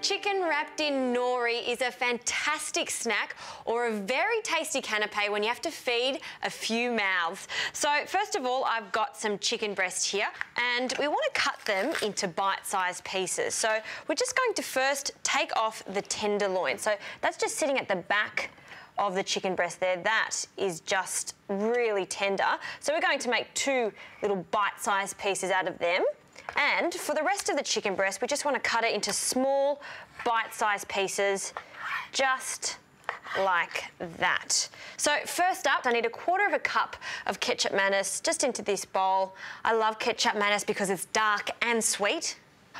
Chicken wrapped in nori is a fantastic snack or a very tasty canapé when you have to feed a few mouths. So first of all, I've got some chicken breast here and we want to cut them into bite-sized pieces. So we're just going to first take off the tenderloin. So that's just sitting at the back of the chicken breast there. That is just really tender. So we're going to make two little bite-sized pieces out of them. And for the rest of the chicken breast, we just want to cut it into small, bite-sized pieces, just like that. So first up, I need 1/4 cup of ketchup mayonnaise just into this bowl. I love ketchup mayonnaise because it's dark and sweet.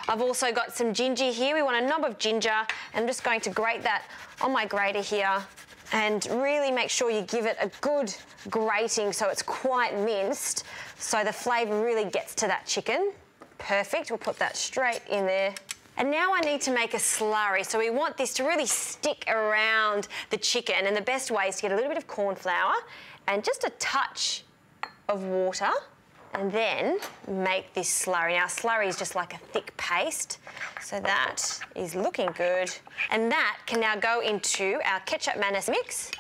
I've also got some ginger here. We want a knob of ginger. I'm just going to grate that on my grater here and really make sure you give it a good grating so it's quite minced, so the flavour really gets to that chicken. Perfect, we'll put that straight in there. And now I need to make a slurry. So we want this to really stick around the chicken, and the best way is to get a little bit of corn flour and just a touch of water and then make this slurry. Now slurry is just like a thick paste, so that is looking good. And that can now go into our ketchup mayonnaise mix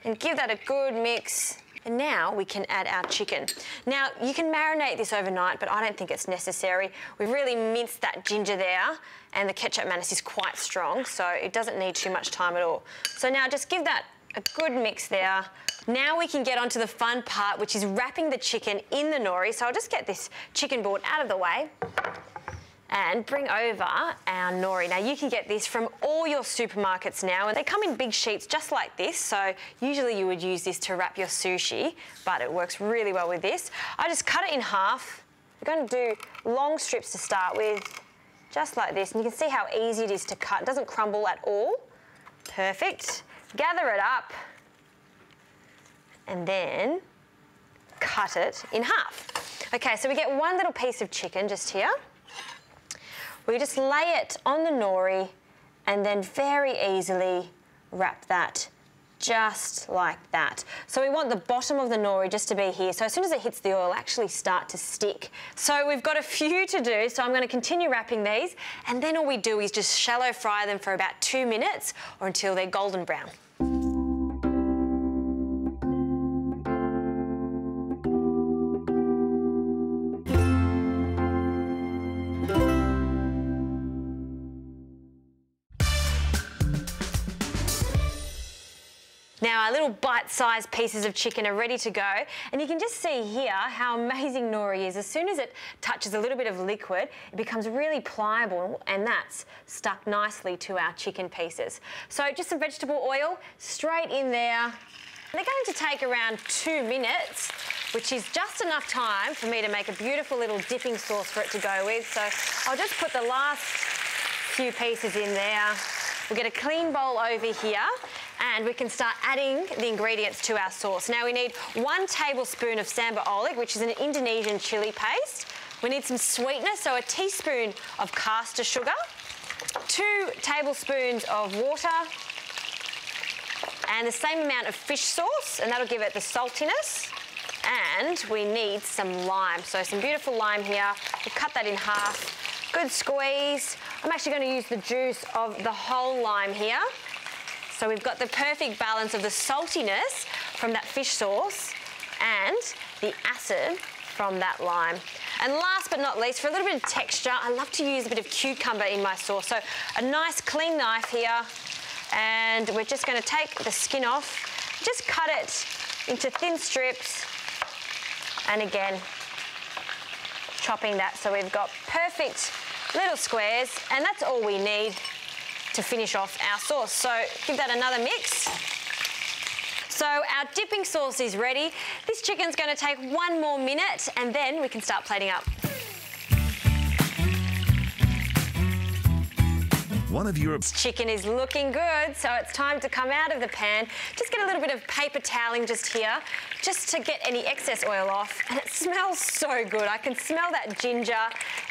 and give that a good mix. And now we can add our chicken. Now, you can marinate this overnight, but I don't think it's necessary. We've really minced that ginger there, and the ketchup mayonnaise is quite strong, so it doesn't need too much time at all. So now just give that a good mix there. Now we can get onto the fun part, which is wrapping the chicken in the nori. So I'll just get this chicken board out of the way and bring over our nori. Now you can get this from all your supermarkets now, and they come in big sheets just like this. So usually you would use this to wrap your sushi, but it works really well with this. I just cut it in half. We're going to do long strips to start with, just like this. And you can see how easy it is to cut. It doesn't crumble at all. Perfect. Gather it up and then cut it in half. Okay, so we get one little piece of chicken just here. We just lay it on the nori and then very easily wrap that just like that. So we want the bottom of the nori just to be here. So as soon as it hits the oil, it'll actually start to stick. So we've got a few to do. So I'm going to continue wrapping these, and then all we do is just shallow fry them for about 2 minutes or until they're golden brown. Now our little bite-sized pieces of chicken are ready to go, and you can just see here how amazing nori is. As soon as it touches a little bit of liquid, it becomes really pliable, and that's stuck nicely to our chicken pieces. So just some vegetable oil straight in there. They're going to take around 2 minutes, which is just enough time for me to make a beautiful little dipping sauce for it to go with. So I'll just put the last few pieces in there. We'll get a clean bowl over here, and we can start adding the ingredients to our sauce. Now we need 1 tablespoon of sambal oleg, which is an Indonesian chili paste. We need some sweetness, so a teaspoon of caster sugar, 2 tablespoons of water, and the same amount of fish sauce, and that'll give it the saltiness. And we need some lime, so some beautiful lime here. We'll cut that in half. Good squeeze. I'm actually going to use the juice of the whole lime here. So we've got the perfect balance of the saltiness from that fish sauce and the acid from that lime. And last but not least, for a little bit of texture, I love to use a bit of cucumber in my sauce. So a nice clean knife here, and we're just going to take the skin off, just cut it into thin strips, and again, chopping that so we've got perfect little squares, and that's all we need to finish off our sauce. So give that another mix. So our dipping sauce is ready. This chicken's going to take 1 more minute, and then we can start plating up. One of Europe's chicken is looking good, so it's time to come out of the pan. Just get a little bit of paper toweling just here, just to get any excess oil off. And it smells so good. I can smell that ginger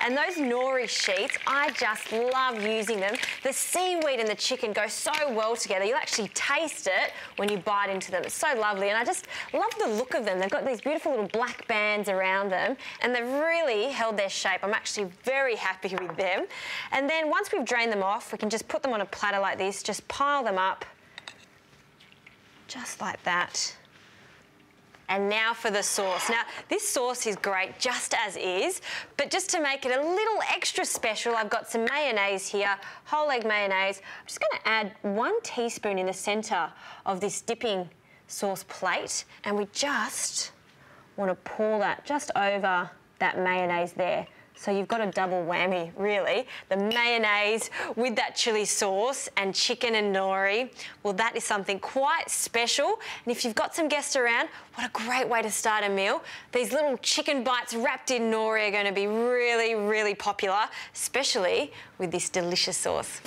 and those nori sheets. I just love using them. The seaweed and the chicken go so well together. You'll actually taste it when you bite into them. It's so lovely, and I just love the look of them. They've got these beautiful little black bands around them, and they've really held their shape. I'm actually very happy with them. And then once we've drained them off, we can just put them on a platter like this, just pile them up, just like that. And now for the sauce. Now, this sauce is great just as is, but just to make it a little extra special, I've got some mayonnaise here, whole egg mayonnaise. I'm just gonna add 1 teaspoon in the center of this dipping sauce plate, and we just wanna pour that just over that mayonnaise there. So you've got a double whammy, really. The mayonnaise with that chili sauce and chicken and nori. Well, that is something quite special. And if you've got some guests around, what a great way to start a meal. These little chicken bites wrapped in nori are going to be really, really popular, especially with this delicious sauce.